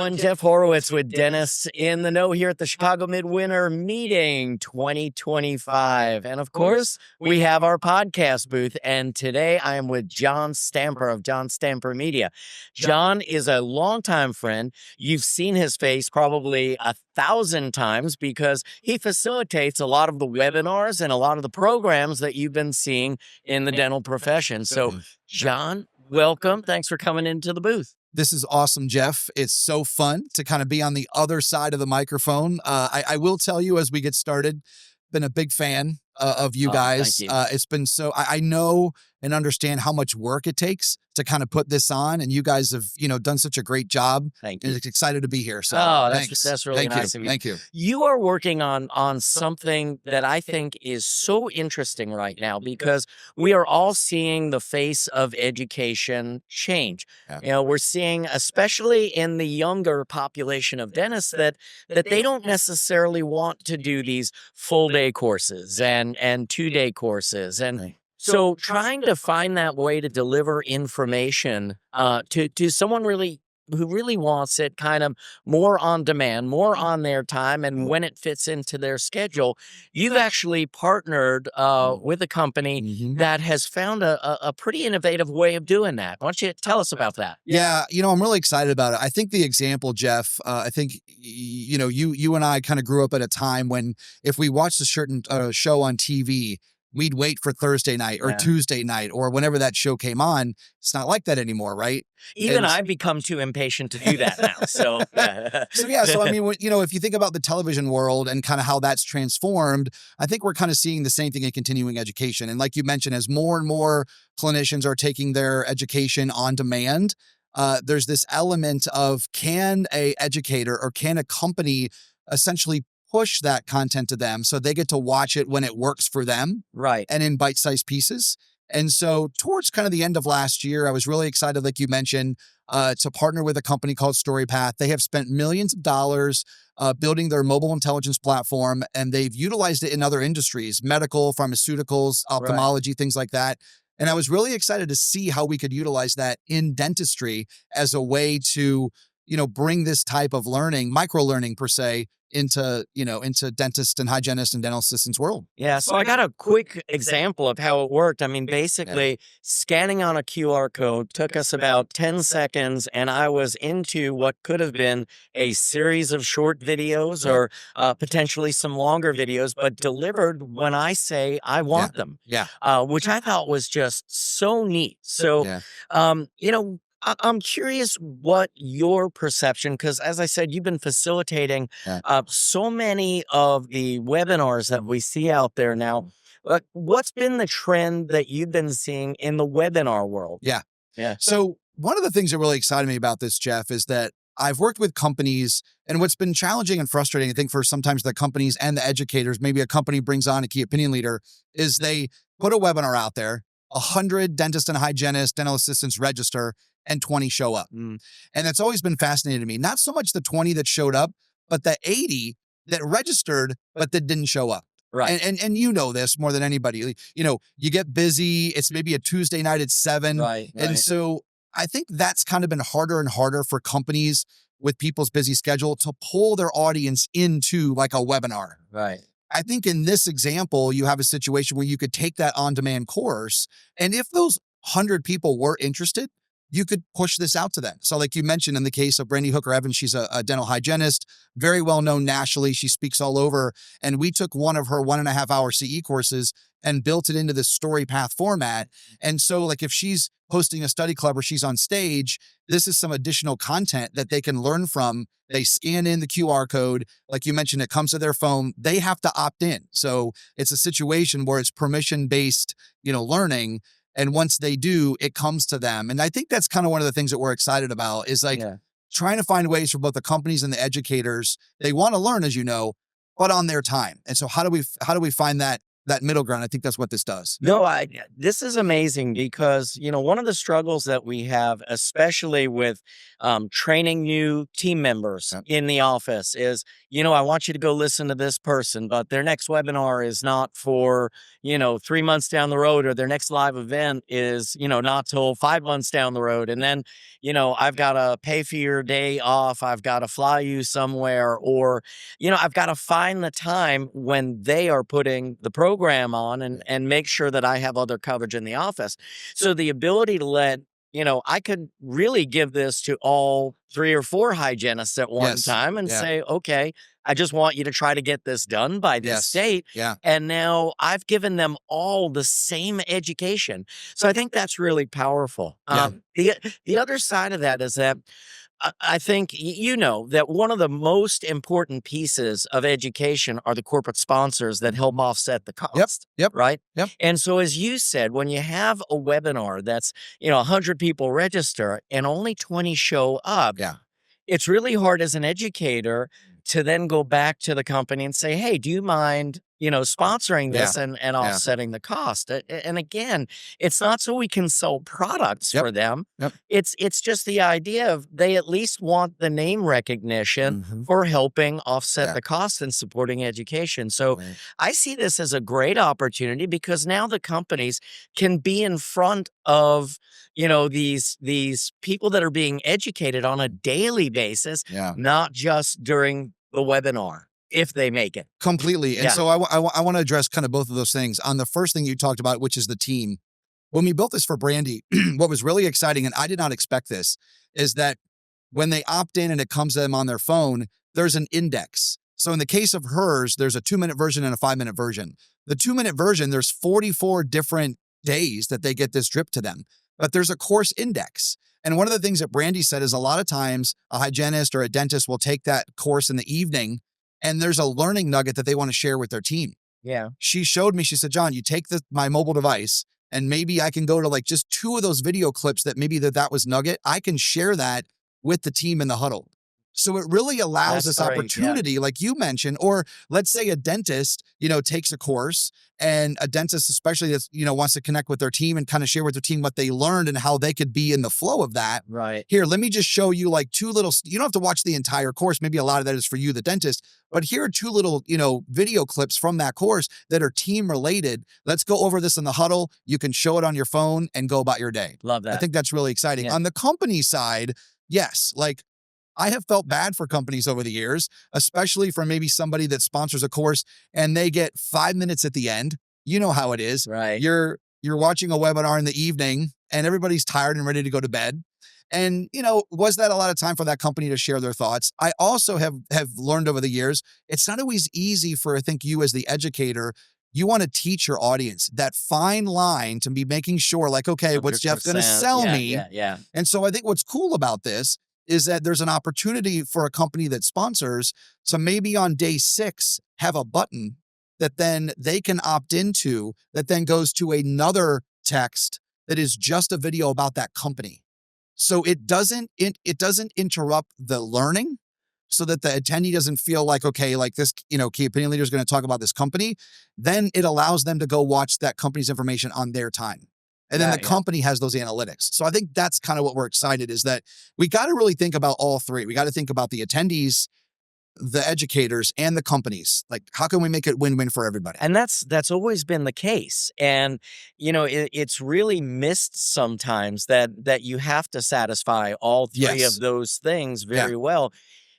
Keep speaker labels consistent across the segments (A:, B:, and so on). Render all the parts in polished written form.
A: everyone. Jeff Horowitz with Dentists in the Know here at the Chicago Midwinter Meeting 2025. And of course, we have our podcast booth. And today I am with John Stamper of John Stamper Media. John is a longtime friend. You've seen his face probably 1,000 times because he facilitates a lot of the webinars and a lot of the programs that you've been seeing in the dental profession. So, John, welcome. Thanks for coming into the booth.
B: This is awesome, Jeff. It's so fun to kind of be on the other side of the microphone. I will tell you as we get started, been a big fan of you guys.
A: Thank you.
B: It's been I know and understand how much work it takes to kind of put this on, and you guys have done such a great job.
A: Thank you.
B: And excited to be here. So
A: that's really nice of you.
B: Thank you.
A: You are working on something that I think is so interesting right now because we are all seeing the face of education change.
B: Yeah.
A: We're seeing, especially in the younger population of dentists, that they don't necessarily want to do these full day courses and 2-day courses. And so trying to find that way to deliver information to someone who really wants it kind of more on demand, more on their time, and when it fits into their schedule, you've actually partnered with a company that has found a pretty innovative way of doing that. Why don't you tell us about that?
B: Yeah, I'm really excited about it. I think the example, Jeff, I think, you and I kind of grew up at a time when if we watched a certain show on TV, we'd wait for Thursday night or Tuesday night or whenever that show came on. It's not like that anymore, right?
A: Even I've become too impatient to do that now. So,
B: So I mean, if you think about the television world and kind of how that's transformed, I think we're kind of seeing the same thing in continuing education. And like you mentioned, as more and more clinicians are taking their education on demand, there's this element of can a educator or can a company essentially push that content to them so they get to watch it when it works for them,
A: right?
B: And in bite-sized pieces. And so towards kind of the end of last year, I was really excited, like you mentioned, to partner with a company called StoryPath. They have spent millions of dollars building their mobile intelligence platform, and they've utilized it in other industries, medical, pharmaceuticals, ophthalmology, things like that. And I was really excited to see how we could utilize that in dentistry as a way to, bring this type of learning, micro-learning per se, into dentists and hygienists and dental assistants world.
A: Yeah. So I got a quick example of how it worked. I mean, basically scanning on a QR code took us about 10 seconds and I was into what could have been a series of short videos or potentially some longer videos, but delivered when I say I want them.
B: Yeah.
A: Which I thought was just so neat. So, I'm curious what your perception, because as I said, you've been facilitating so many of the webinars that we see out there now. What's been the trend that you've been seeing in the webinar world?
B: Yeah.
A: So
B: one of the things that really excited me about this, Jeff, is that I've worked with companies, and what's been challenging and frustrating, I think, for sometimes the companies and the educators, maybe a company brings on a key opinion leader, is they put a webinar out there, 100 dentists and hygienists, dental assistants register, and 20 show up. And that's always been fascinating to me. Not so much the 20 that showed up, but the 80 that registered, but that didn't show up.
A: Right.
B: And you know this more than anybody. You get busy. It's maybe a Tuesday night at 7.
A: Right.
B: And so I think that's kind of been harder and harder for companies with people's busy schedule to pull their audience into like a webinar.
A: Right.
B: I think in this example, you have a situation where you could take that on-demand course, and if those 100 people were interested, you could push this out to them. So like you mentioned in the case of Brandy Hooker Evans, she's a dental hygienist, very well known nationally. She speaks all over. And we took one of her 1.5-hour CE courses and built it into this StoryPath format. And so like if she's hosting a study club or she's on stage, this is some additional content that they can learn from. They scan in the QR code. Like you mentioned, it comes to their phone. They have to opt in. So it's a situation where it's permission-based, learning. And once they do, it comes to them. And I think that's kind of one of the things that we're excited about is trying to find ways for both the companies and the educators. They want to learn, as you know, but on their time. And so how do we find that middle ground? I think that's what this does.
A: No, this is amazing because, one of the struggles that we have, especially with training new team members in the office is, I want you to go listen to this person, but their next webinar is not for, 3 months down the road, or their next live event is, not till 5 months down the road. And then, I've got to pay for your day off. I've got to fly you somewhere, or, I've got to find the time when they are putting the program on, and make sure that I have other coverage in the office. So the ability to let, I could really give this to all 3 or 4 hygienists at one
B: Yes.
A: time and
B: Yeah.
A: say, okay, I just want you to try to get this done by this
B: Yes.
A: date.
B: Yeah.
A: And now I've given them all the same education. So I think that's really powerful.
B: Yeah.
A: The other side of that is that I think that one of the most important pieces of education are the corporate sponsors that help offset the
B: Yep.
A: cost.
B: Yep.
A: Right.
B: Yep.
A: And so, as you said, when you have a webinar that's, 100 people register and only 20 show up,
B: Yeah.
A: it's really hard as an educator to then go back to the company and say, hey, do you mind, sponsoring this and
B: Yeah.
A: offsetting the cost? And again, it's not so we can sell products
B: Yep.
A: for them.
B: Yep.
A: It's just the idea of they at least want the name recognition
B: Mhm.
A: for helping offset
B: Yeah.
A: the cost and supporting education. So
B: Right.
A: I see this as a great opportunity, because now the companies can be in front of, these people that are being educated on a daily basis,
B: Yeah.
A: not just during the webinar, if they make it.
B: Completely. And
A: Yeah.
B: so I want to address kind of both of those things. On the first thing you talked about, which is the team. When we built this for Brandy, what was really exciting, and I did not expect this, is that when they opt in and it comes to them on their phone, there's an index. So in the case of hers, there's a 2-minute version and a 5-minute version. The 2-minute version, there's 44 different days that they get this drip to them, but there's a course index. And one of the things that Brandy said is a lot of times a hygienist or a dentist will take that course in the evening, and there's a learning nugget that they want to share with their team.
A: Yeah.
B: She showed me, she said, John, you take my mobile device, and maybe I can go to like just 2 of those video clips that maybe that was nugget. I can share that with the team in the huddle. So it really allows
A: That's
B: this
A: great, yeah.
B: opportunity, like you mentioned, or let's say a dentist, takes a course, and a dentist, especially that's, wants to connect with their team and kind of share with their team what they learned and how they could be in the flow of that.
A: Right.
B: Here, let me just show you like 2 little, you don't have to watch the entire course. Maybe a lot of that is for you, the dentist, but here are 2 little, video clips from that course that are team related. Let's go over this in the huddle. You can show it on your phone and go about your day.
A: Love that.
B: I think that's really exciting.
A: Yeah.
B: On the company side, yes, like I have felt bad for companies over the years, especially for maybe somebody that sponsors a course and they get 5 minutes at the end. You know how it is.
A: Right.
B: You're watching a webinar in the evening and everybody's tired and ready to go to bed. And, was that a lot of time for that company to share their thoughts? I also have learned over the years, it's not always easy for, I think, you as the educator. You want to teach your audience that fine line to be making sure like, okay, what's Jeff going to
A: 100%.
B: sell
A: Yeah,
B: me?
A: Yeah.
B: And so I think what's cool about this is that there's an opportunity for a company that sponsors to maybe on day 6 have a button that then they can opt into that then goes to another text that is just a video about that company. So it doesn't interrupt the learning, so that the attendee doesn't feel like, okay, like this, key opinion leader is going to talk about this company. Then it allows them to go watch that company's information on their time. And then
A: Yeah,
B: the company has those analytics. So I think that's kind of what we're excited is that we got to really think about all 3. We got to think about the attendees, the educators, and the companies. Like, how can we make it win-win for everybody?
A: And that's always been the case. And, it's really missed sometimes that you have to satisfy all 3
B: Yes.
A: of those things
B: Yeah.
A: very well.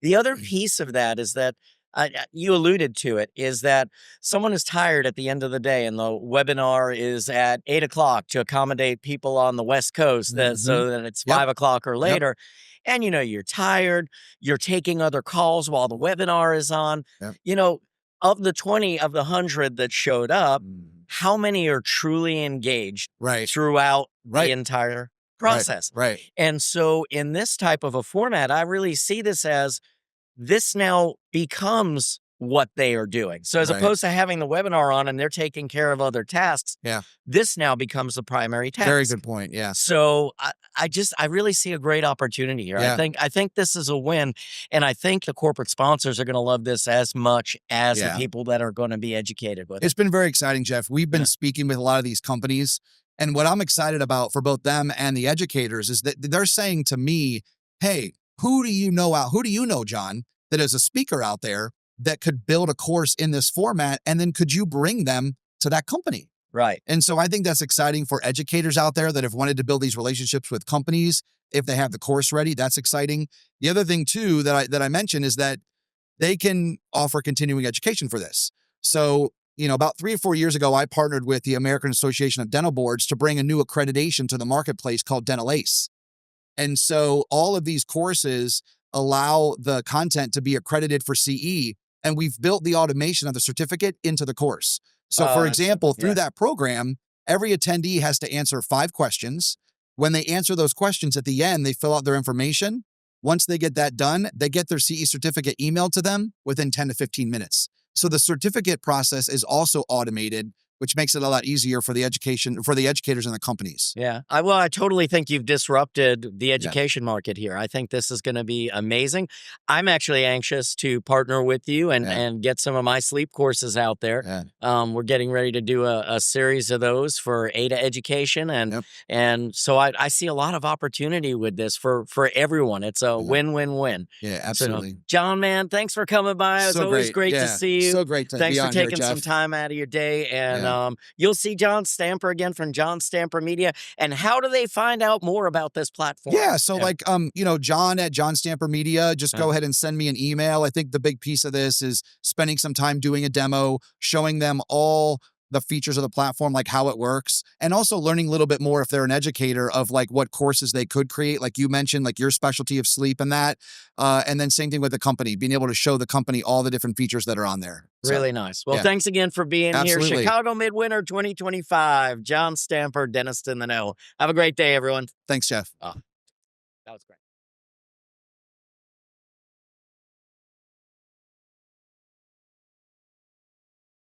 A: The other piece of that is that you alluded to it, is that someone is tired at the end of the day and the webinar is at 8:00 to accommodate people on the West Coast, so that it's
B: Yep.
A: 5:00 or later. And, you're tired, you're taking other calls while the webinar is on.
B: Yep.
A: Of the 20 of the 100 that showed up, how many are truly engaged
B: Right.
A: throughout
B: Right.
A: the entire process?
B: Right.
A: And so in this type of a format, I really see this as this now becomes what they are doing. So as
B: Right.
A: opposed to having the webinar on and they're taking care of other tasks,
B: Yeah.
A: this now becomes the primary task.
B: Very good point. Yeah.
A: So I really see a great opportunity here.
B: Yeah.
A: I think this is a win, and I think the corporate sponsors are going to love this as much as the
B: Yeah.
A: people that are going to be educated with it.
B: It's been very exciting, Jeff. We've been speaking with a lot of these companies, and what I'm excited about for both them and the educators is that they're saying to me, hey, who do you know, John, that is a speaker out there that could build a course in this format? And then could you bring them to that company?
A: Right.
B: And so I think that's exciting for educators out there that have wanted to build these relationships with companies. If they have the course ready, that's exciting. The other thing too that I mentioned is that they can offer continuing education for this. So, about 3 or 4 years ago, I partnered with the American Association of Dental Boards to bring a new accreditation to the marketplace called Dental Ace. And so all of these courses allow the content to be accredited for CE, and we've built the automation of the certificate into the course. So for example, through that program, every attendee has to answer 5 questions. When they answer those questions at the end, they fill out their information. Once they get that done, they get their CE certificate emailed to them within 10 to 15 minutes. So the certificate process is also automated, which makes it a lot easier for the educators and the companies.
A: Yeah. I totally think you've disrupted the education market here. I think this is going to be amazing. I'm actually anxious to partner with you and get some of my sleep courses out there. We're getting ready to do a series of those for ADA education. And so I see a lot of opportunity with this for everyone. It's a win-win-win.
B: Yeah, absolutely.
A: So, John, man, thanks for coming by. It's always great to see you.
B: So great to
A: Thanks
B: be
A: for
B: on here,
A: taking
B: Jeff.
A: some time out of your day. And you'll see John Stamper again from John Stamper Media. And how do they find out more about this platform?
B: Yeah, so John at John Stamper Media, just go ahead and send me an email. I think the big piece of this is spending some time doing a demo, showing them all the features of the platform, like how it works, and also learning a little bit more if they're an educator of like what courses they could create. Like you mentioned, like your specialty of sleep and that. And then same thing with the company, being able to show the company all the different features that are on there.
A: Really nice. Well, thanks again for being here. Chicago Midwinter 2025, John Stamper, Dentist in the Know. Have a great day, everyone.
B: Thanks, Jeff.
A: That was great.